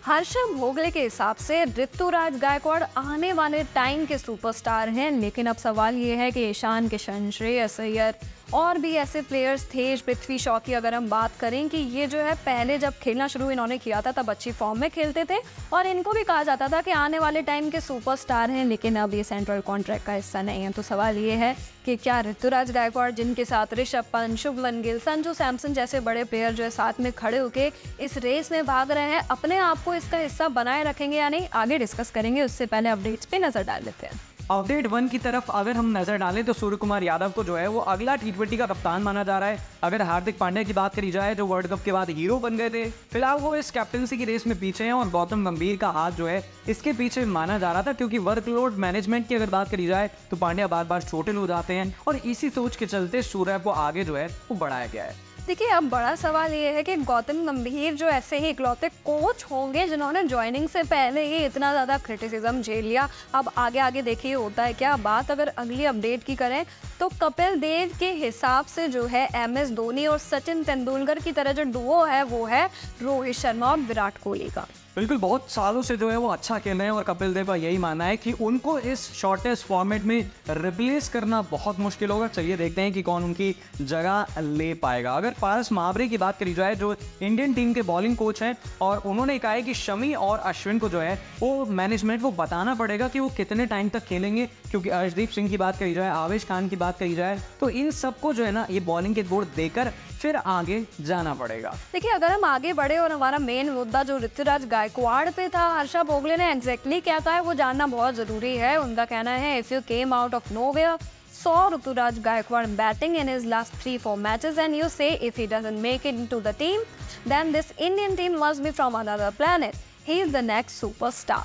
हर्षद भोगले के हिसाब से ऋतुराज गायकवाड़ आने वाले टाइम के सुपरस्टार हैं, लेकिन अब सवाल ये है कि ईशान किशन, श्रेयस अय्यर और भी ऐसे प्लेयर्स थे, पृथ्वी शॉ की अगर हम बात करें कि ये जो है पहले जब खेलना शुरू इन्होंने किया था तब अच्छी फॉर्म में खेलते थे और इनको भी कहा जाता था कि आने वाले टाइम के सुपरस्टार हैं, लेकिन अब ये सेंट्रल कॉन्ट्रैक्ट का हिस्सा नहीं है। तो सवाल ये है कि क्या ऋतुराज गायकवाड़, जिनके साथ ऋषभ पंत, शुभमन गिल, संजू सैमसन जैसे बड़े प्लेयर जो है साथ में खड़े होके इस रेस में भाग रहे हैं, अपने आप को इसका हिस्सा बनाए रखेंगे या नहीं, आगे डिस्कस करेंगे। उससे पहले अपडेट्स पे नजर डाल लेते हैं। अपडेट 1 की तरफ अगर हम नजर डालें तो सूर्य कुमार यादव को जो है वो अगला T20 का कप्तान माना जा रहा है। अगर हार्दिक पांड्या की बात करी जाए जो वर्ल्ड कप के बाद हीरो बन गए थे, फिलहाल वो इस कैप्टनसी की रेस में पीछे हैं और गौतम गंभीर का हाथ जो है इसके पीछे माना जा रहा था, क्योंकि वर्कलोड मैनेजमेंट की अगर बात करी जाए तो पांड्या बार बार चोटिल हो जाते हैं और इसी सोच के चलते सूर्य को आगे जो है वो बढ़ाया गया है। देखिए, अब बड़ा सवाल ये है कि गौतम गंभीर जो ऐसे ही इकलौते कोच होंगे जिन्होंने ज्वाइनिंग से पहले ही इतना ज़्यादा क्रिटिसिज्म झेल लिया। अब आगे आगे देखिए होता है क्या। बात अगर अगली अपडेट की करें तो कपिल देव के हिसाब से जो है MS धोनी और सचिन तेंदुलकर की तरह जो डुओ है वो है रोहित शर्मा और विराट कोहली का। बिल्कुल, बहुत सालों से जो है वो अच्छा खेल रहे हैं और कपिल देव का यही मानना है कि उनको इस शॉर्टेस्ट फॉर्मेट में रिप्लेस करना बहुत मुश्किल होगा। चलिए देखते हैं कि कौन उनकी जगह ले पाएगा। अगर पारस महावरे की बात करी जाए जो इंडियन टीम के बॉलिंग कोच हैं, और उन्होंने कहा है कि शमी और अश्विन को जो है वो मैनेजमेंट को बताना पड़ेगा कि वो कितने टाइम तक खेलेंगे, क्योंकि अर्शदीप सिंह की बात करी जाए, आवेश खान की बात करी जाए, तो इन सबको जो है ना ये बॉलिंग के बोर्ड देकर फिर आगे जाना पड़ेगा। देखिए, अगर हम आगे बढ़े और हमारा मेन मुद्दा जो ऋतुराज गायकवाड़ पे था, हर्षद भोगले ने एग्जैक्टली क्या कहा है वो जानना बहुत जरूरी है। उनका कहना है, if you came out of nowhere, saw Ruturaj Gaikwad batting in his last 3-4 matches and you say if he doesn't make it into the team, then this Indian team must be from another planet. He is the next superstar.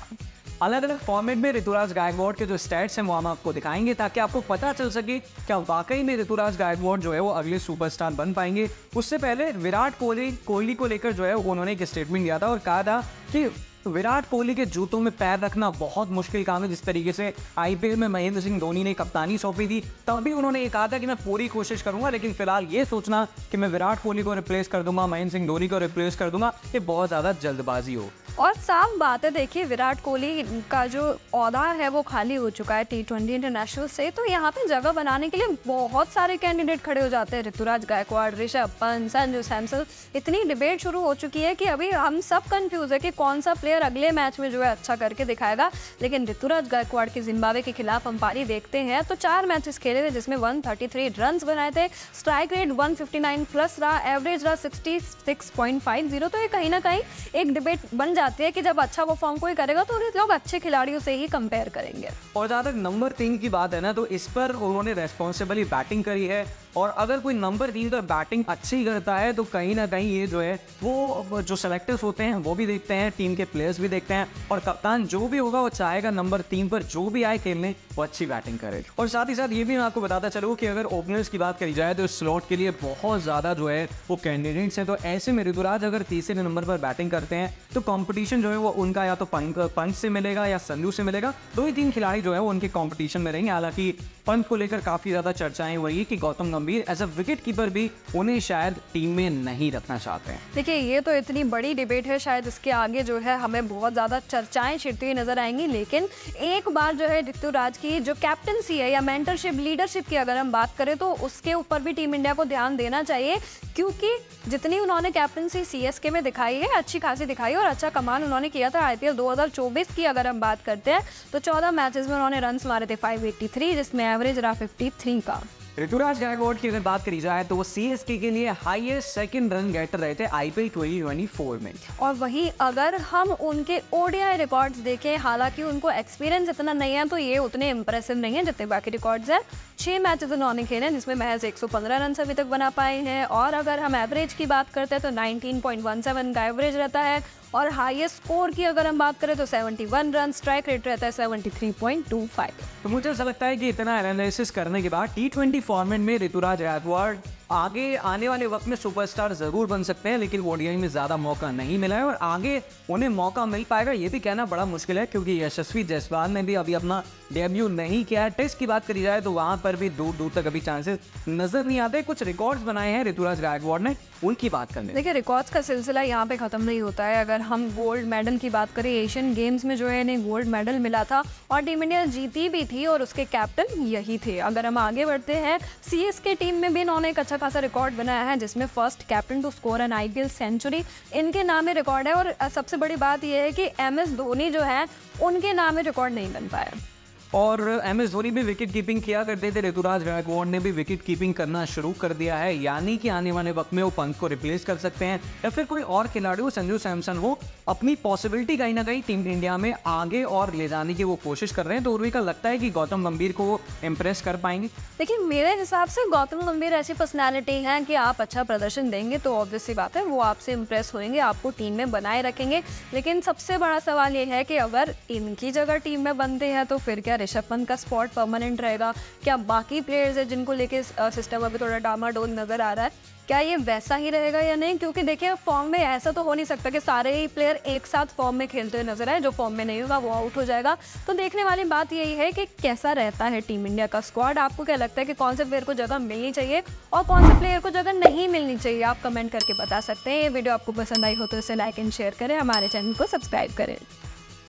अलग अलग format में ऋतुराज गायकवाड़ के जो stats हैं वो हम आपको दिखाएंगे ताकि आपको पता चल सके क्या वाकई में ऋतुराज गायकवाड़ जो है वो अगले सुपरस्टार बन पाएंगे। उससे पहले विराट कोहली को लेकर जो है उन्होंने एक स्टेटमेंट दिया था और कहा था कि विराट कोहली के जूतों में पैर रखना बहुत मुश्किल काम है। जिस तरीके से IPL में महेंद्र सिंह धोनी ने कप्तानी सौंपी थी तभी उन्होंने ये कहा था कि मैं पूरी कोशिश करूंगा, लेकिन फिलहाल ये सोचना कि मैं विराट कोहली को रिप्लेस कर दूंगा, महेंद्र सिंह धोनी को रिप्लेस कर दूंगा, ये बहुत ज़्यादा जल्दबाजी हो। और साफ बात है, देखिए विराट कोहली का जो ओहदा है वो खाली हो चुका है T20 इंटरनेशनल से, तो यहाँ पे जगह बनाने के लिए बहुत सारे कैंडिडेट खड़े हो जाते हैं। ऋतुराज गायकवाड़, ऋषभ पंत, संजू सैमसन, इतनी डिबेट शुरू हो चुकी है कि अभी हम सब कंफ्यूज है कि कौन सा प्लेयर अगले मैच में जो है अच्छा करके दिखाएगा। लेकिन ऋतुराज गायकवाड़ की जिम्बाब्वे के खिलाफ हम पारी देखते हैं तो 4 मैचेस खेले थे जिसमें 133 रन बनाए थे, स्ट्राइक रेट 159 प्लस रहा, एवरेज रहा 66.50। तो ये कहीं ना कहीं एक डिबेट बन जाती है कि जब अच्छा परफॉर्म कोई करेगा तो लोग अच्छे खिलाड़ियों से ही कंपेयर करेंगे। और जहाँ तक नंबर 3 की बात है ना, तो इस पर उन्होंने रेस्पॉन्सिबली बैटिंग करी है और अगर कोई नंबर 3 का बैटिंग अच्छी करता है तो कहीं ना कहीं ये जो है वो जो सेलेक्टर्स होते हैं वो भी देखते हैं, टीम के प्लेयर्स भी देखते हैं और कप्तान जो भी होगा वो चाहेगा नंबर 3 पर जो भी आए खेलने वो अच्छी बैटिंग करे। और साथ ही साथ ये भी मैं आपको बताता चलूँ कि अगर ओपनर्स की बात करी जाए तो इस स्लॉट के लिए बहुत ज़्यादा जो है वो कैंडिडेट्स हैं। तो ऐसे में ऋतुराज अगर तीसरे नंबर पर बैटिंग करते हैं तो कॉम्पिटिशन जो है वो उनका या तो पंत से मिलेगा या संजू से मिलेगा। 2 ही 3 खिलाड़ी जो है वो उनके कॉम्पिटिशन में रहेंगे। हालांकि पंत को लेकर काफ़ी ज़्यादा चर्चाएं हुई कि गौतम गंभीर एज अ विकेट कीपर भी उन्हें शायद टीम में नहीं रखना चाहते हैं। देखिए, ये तो इतनी बड़ी डिबेट है, शायद इसके आगे जो है हमें बहुत ज़्यादा चर्चाएं छिड़ती हुई नजर आएंगी। लेकिन एक बार जो है ऋतुराज की जो कैप्टनसी है या मेंटरशिप, लीडरशिप की अगर हम बात करें तो उसके ऊपर भी टीम इंडिया को ध्यान देना चाहिए, क्योंकि जितनी उन्होंने कैप्टनसी CSK में दिखाई है अच्छी खासी दिखाई और अच्छा कमाल उन्होंने किया था। IPL 2024 की अगर हम बात करते हैं तो 14 मैचेस में उन्होंने रन्स मारे थे 583, जिसमें एवरेज रहा 53 का। ऋतुराज गायकवाड़ की अगर बात करी जाए तो वो CSK के लिए हाईएस्ट सेकंड रन गेटर रहे थे IPL 2024 में। और वहीं अगर हम उनके ODI रिकॉर्ड्स देखें, हालांकि उनको एक्सपीरियंस इतना नहीं है तो ये उतने इंप्रेसिव नहीं है जितने बाकी रिकॉर्ड्स हैं। 6 मैचेस उन्होंने खेले हैं जिसमें महज 115 रन अभी तक बना पाए हैं। और अगर हम एवरेज की बात करते हैं तो 19.17 का एवरेज रहता है और हाईएस्ट स्कोर की अगर हम बात करें तो 71 रन, स्ट्राइक रेट रहता है 73.25। तो मुझे ऐसा लगता है कि इतना एनालिसिस करने के बाद T20 फॉर्मेट में ऋतुराज गायकवाड़ आगे आने वाले वक्त में सुपरस्टार ज़रूर बन सकते हैं, लेकिन ओडीआई में ज़्यादा मौका नहीं मिला है और आगे उन्हें मौका मिल पाएगा ये भी कहना बड़ा मुश्किल है, क्योंकि यशस्वी जायसवाल ने भी अभी अपना डेब्यू नहीं किया है। टेस्ट की बात करी जाए तो वहाँ पर भी दूर दूर तक अभी चांसेस नज़र नहीं आते। कुछ रिकॉर्ड्स बनाए हैं ऋतुराज गायकवाड़ ने, उनकी बात करने। देखिए, रिकॉर्ड्स का सिलसिला यहाँ पे ख़त्म नहीं होता है। अगर हम गोल्ड मेडल की बात करें, एशियन गेम्स में जो है इन्हें गोल्ड मेडल मिला था और टीम इंडिया जीती भी थी और उसके कैप्टन यही थे। अगर हम आगे बढ़ते हैं, सीएसके टीम में भी इन्होंने एक अच्छा खासा रिकॉर्ड बनाया है, जिसमें first captain to score an IPL century इनके नाम में रिकॉर्ड है। और सबसे बड़ी बात यह है कि एमएस धोनी जो है उनके नाम में रिकॉर्ड नहीं बन पाया। और एमएस धोनी भी विकेट कीपिंग किया करते थे, ऋतुराज गायकवाड़ ने भी विकेट कीपिंग करना शुरू कर दिया है, यानी कि आने वाले वक्त में वो पंत को रिप्लेस कर सकते हैं या फिर कोई और खिलाड़ी हो, संजू सैमसन हो, अपनी पॉसिबिलिटी कहीं ना कहीं टीम इंडिया में आगे और ले जाने की वो कोशिश कर रहे हैं। तो उर्वी का लगता है कि गौतम गंभीर को वो इम्प्रेस कर पाएंगे। देखिए, मेरे हिसाब से गौतम गंभीर ऐसी पर्सनैलिटी हैं कि आप अच्छा प्रदर्शन देंगे तो ऑब्वियस सी बात है वो आपसे इम्प्रेस होंगे, आपको टीम में बनाए रखेंगे। लेकिन सबसे बड़ा सवाल ये है कि अगर इनकी जगह टीम में बनते हैं तो फिर क्या ऋषभ पंत का स्पॉट परमानेंट रहेगा? क्या बाकी प्लेयर्स है जिनको लेके सिस्टम अभी थोड़ा डामाडोल नज़र आ रहा है, क्या ये वैसा ही रहेगा या नहीं? क्योंकि देखिए, फॉर्म में ऐसा तो हो नहीं सकता कि सारे ही प्लेयर एक साथ फॉर्म में खेलते हुए नजर आए। जो फॉर्म में नहीं होगा वो आउट हो जाएगा। तो देखने वाली बात यही है कि कैसा रहता है टीम इंडिया का स्क्वाड। आपको क्या लगता है कि कौन से प्लेयर को जगह मिलनी चाहिए और कौन से प्लेयर को जगह नहीं मिलनी चाहिए? आप कमेंट करके बता सकते हैं। ये वीडियो आपको पसंद आई हो तो इसे लाइक एंड शेयर करें, हमारे चैनल को सब्सक्राइब करें।